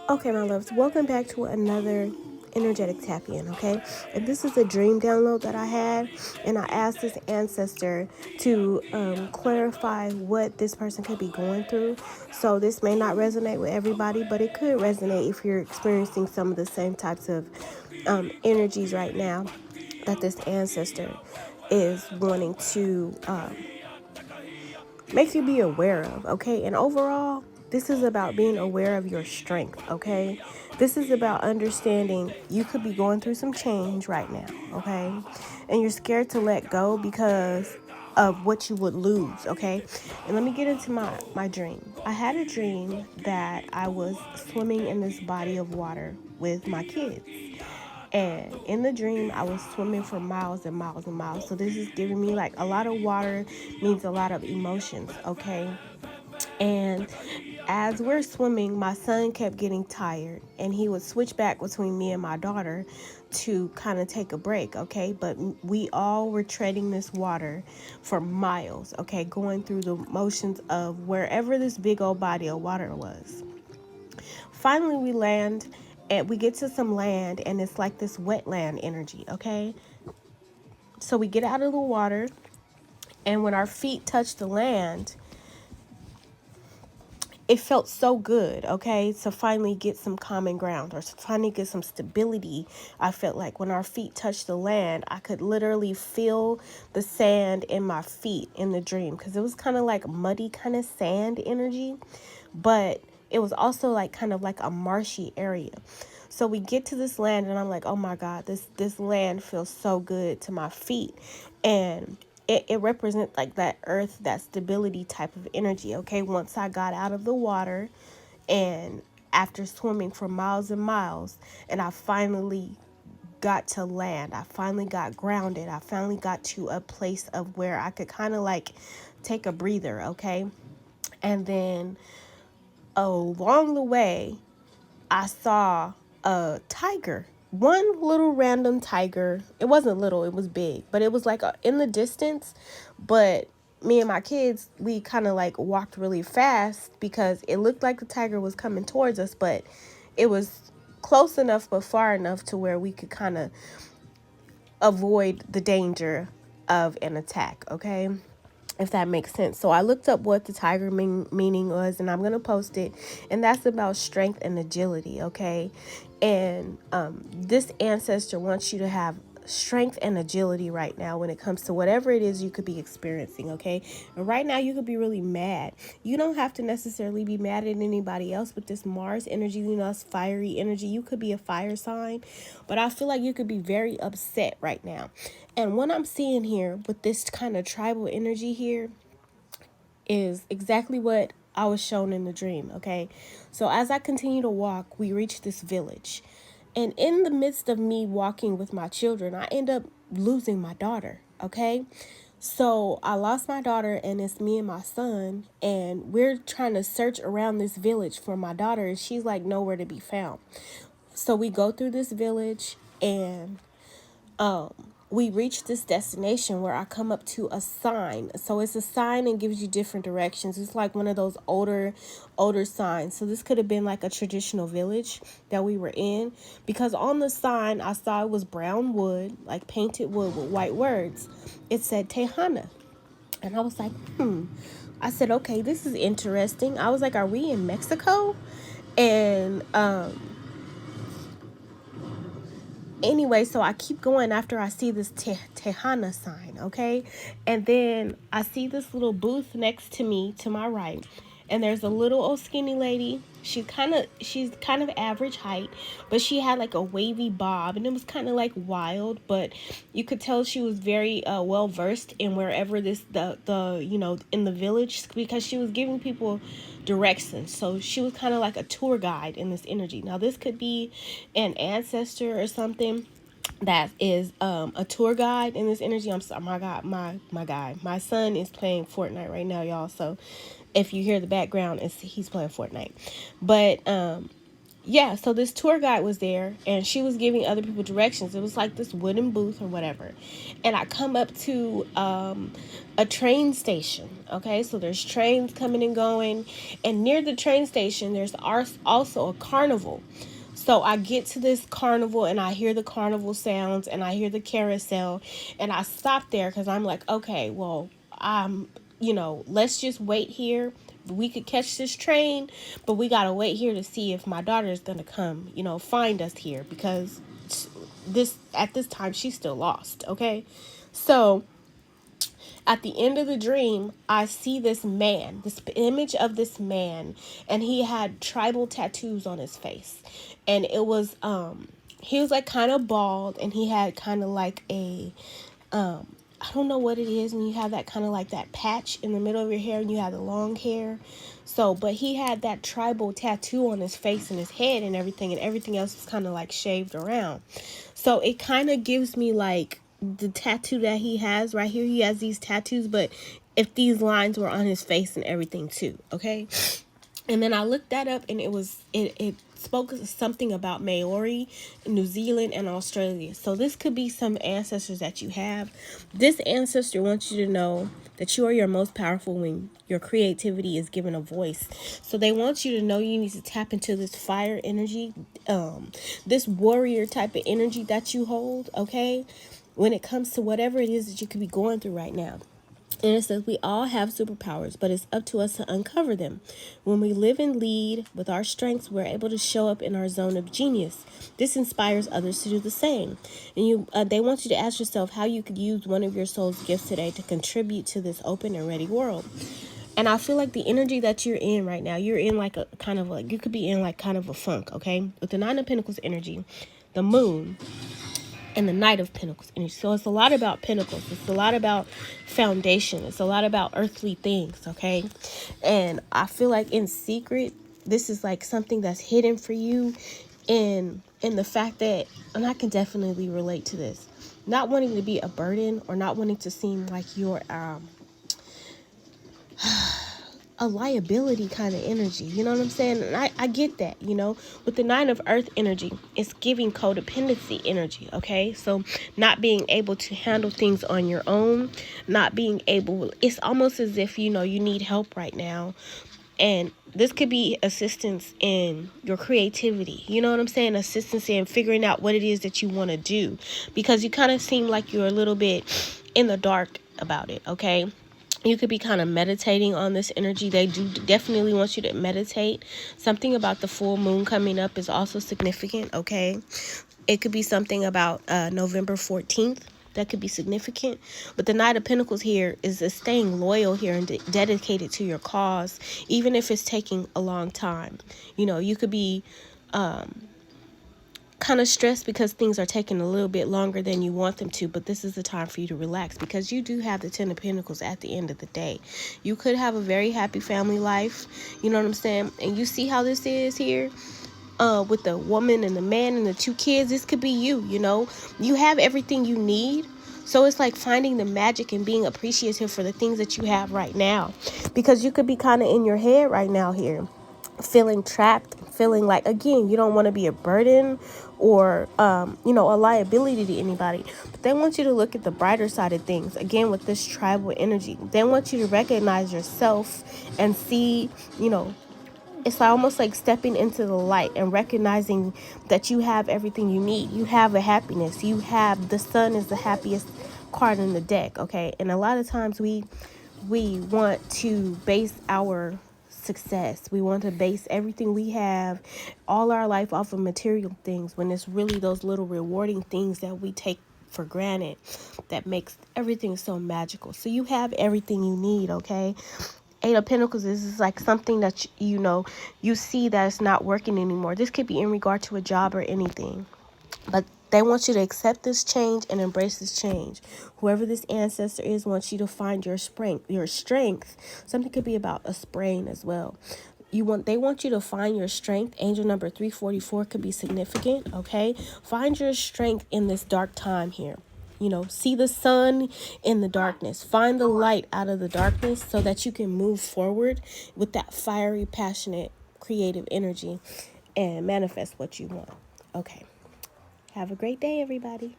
Okay, my loves, welcome back to another energetic tap in, okay? And this is a dream download that I had, and I asked this ancestor to clarify what this person could be going through. So, this may not resonate with everybody, but it could resonate if you're experiencing some of the same types of energies right now that this ancestor is wanting to make you be aware of, okay? And overall, this is about being aware of your strength, okay? This is about understanding you could be going through some change right now, okay? And you're scared to let go because of what you would lose, okay? And let me get into my dream. I had a dream that I was swimming in this body of water with my kids. And in the dream, I was swimming for miles and miles and miles. So this is giving me like a lot of water means a lot of emotions, okay? And as we're swimming, my son kept getting tired and he would switch back between me and my daughter to kind of take a break, okay? But we all were treading this water for miles, okay? Going through the motions of wherever this big old body of water was. Finally, we land and we get to some land, and it's like this wetland energy, okay? So we get out of the water, and when our feet touch the land, it felt so good, okay, to finally get some common ground or to finally get some stability. I felt like when our feet touched the land, I could literally feel the sand in my feet in the dream because it was kind of like muddy kind of sand energy, but it was also like kind of like a marshy area. So we get to this land and I'm like, oh my God, this land feels so good to my feet. And it represents like that earth, that stability type of energy. Okay, once I got out of the water and after swimming for miles and miles, and I finally got to land, I finally got grounded, I finally got to a place of where I could kind of like take a breather. Okay, and then along the way, I saw a tiger. One little random tiger. It wasn't little, it was big, but it was like in the distance. But me and my kids, we kind of like walked really fast because it looked like the tiger was coming towards us, but it was close enough but far enough to where we could kind of avoid the danger of an attack, okay? If that makes sense. So I looked up what the tiger meaning was, and I'm going to post it. And that's about strength and agility, okay? And this ancestor wants you to have strength and agility right now when it comes to whatever it is you could be experiencing, okay? And right now you could be really mad. You don't have to necessarily be mad at anybody else with this Mars energy, it's fiery energy. You could be a fire sign, but I feel like you could be very upset right now. And what I'm seeing here with this kind of tribal energy here is exactly what I was shown in the dream, okay? So as I continue to walk, we reach this village. And in the midst of me walking with my children, I end up losing my daughter, okay? So I lost my daughter, and it's me and my son, and we're trying to search around this village for my daughter, and she's like nowhere to be found. So we go through this village, and we reach this destination where I come up to a sign. So it's a sign and gives you different directions. It's like one of those older signs. So this could have been like a traditional village that we were in, because on the sign I saw it was brown wood, like painted wood with white words. It said Tehana. And I was like, I said, okay, this is interesting. I was like, are we in Mexico? And anyway, so I keep going after I see this Tehana sign, okay? And then I see this little booth next to me to my right. And there's a little old skinny lady. She's kind of average height, but she had like a wavy bob, and it was kind of like wild, but you could tell she was very well versed in wherever the in the village, because she was giving people directions. So she was kind of like a tour guide in this energy. Now this could be an ancestor or something that is a tour guide in this energy. I'm sorry, my God, my guy. My son is playing Fortnite right now, y'all. So if you hear the background, he's playing Fortnite. But yeah, so this tour guide was there and she was giving other people directions. It was like this wooden booth or whatever. And I come up to a train station. Okay, so there's trains coming and going. And near the train station, there's also a carnival. So I get to this carnival and I hear the carnival sounds and I hear the carousel. And I stop there because I'm like, okay, well, let's just wait here. We could catch this train, but we gotta wait here to see if my daughter is gonna come, find us here, because at this time she's still lost. Okay, so at the end of the dream, I see this image of this man, and he had tribal tattoos on his face, and it was he was like kind of bald, and he had kind of like a I don't know what it is, and you have that kind of like that patch in the middle of your hair, and you have the long hair. So, but he had that tribal tattoo on his face and his head and everything else was kind of like shaved around. So it kind of gives me like the tattoo that he has right here. He has these tattoos, but if these lines were on his face and everything too, okay? And then I looked that up, and it spoke something about Maori, New Zealand, and Australia. So this could be some ancestors that you have. This ancestor wants you to know that you are your most powerful when your creativity is given a voice. So they want you to know you need to tap into this fire energy, this warrior type of energy that you hold, okay? When it comes to whatever it is that you could be going through right now. And it says we all have superpowers, but it's up to us to uncover them. When we live and lead with our strengths, we're able to show up in our zone of genius. This inspires others to do the same. And they want you to ask yourself how you could use one of your soul's gifts today to contribute to this open and ready world. And I feel like the energy that you're in right now, you're in like a kind of like, you could be in like kind of a funk, okay? With the Nine of Pentacles energy, the moon, and the Knight of Pentacles energy. So it's a lot about pentacles. It's a lot about foundation. It's a lot about earthly things, okay? And I feel like in secret, this is like something that's hidden for you, in the fact that, and I can definitely relate to this, not wanting to be a burden or not wanting to seem like you're a liability kind of energy. You know what I'm saying? And I get that, with the Nine of Earth energy, it's giving codependency energy, okay? So not being able to handle things on your own, not being able, it's almost as if, you need help right now. And this could be assistance in your creativity. You know what I'm saying? Assistance in figuring out what it is that you want to do. Because you kind of seem like you're a little bit in the dark about it, okay? You could be kind of meditating on this energy. They do definitely want you to meditate. Something about the full moon coming up is also significant, okay? It could be something about November 14th. That could be significant. But the Knight of Pentacles here is staying loyal here and dedicated to your cause, even if it's taking a long time. You could be kind of stressed because things are taking a little bit longer than you want them to, but this is the time for you to relax, because you do have the Ten of Pentacles at the end of the day. You could have a very happy family life, you know what I'm saying? And you see how this is here, with the woman and the man and the 2 kids. This could be you. You have everything you need. So it's like finding the magic and being appreciative for the things that you have right now, because you could be kind of in your head right now here, feeling trapped, feeling like, again, you don't want to be a burden or a liability to anybody. But they want you to look at the brighter side of things. Again, with this tribal energy, they want you to recognize yourself and see, it's almost like stepping into the light and recognizing that you have everything you need. You have a happiness. You have, the sun is the happiest card in the deck, okay? And a lot of times we want to base our success, we want to base everything we have, all our life, off of material things, when it's really those little rewarding things that we take for granted that makes everything so magical. So you have everything you need, okay? Eight of Pentacles is like something that you see that it's not working anymore. This could be in regard to a job or anything, but they want you to accept this change and embrace this change. Whoever this ancestor is wants you to find your strength. Something could be about a sprain as well. They want you to find your strength. Angel number 344 could be significant, okay? Find your strength in this dark time here. See the sun in the darkness. Find the light out of the darkness so that you can move forward with that fiery, passionate, creative energy. and manifest what you want. Okay. Have a great day, everybody.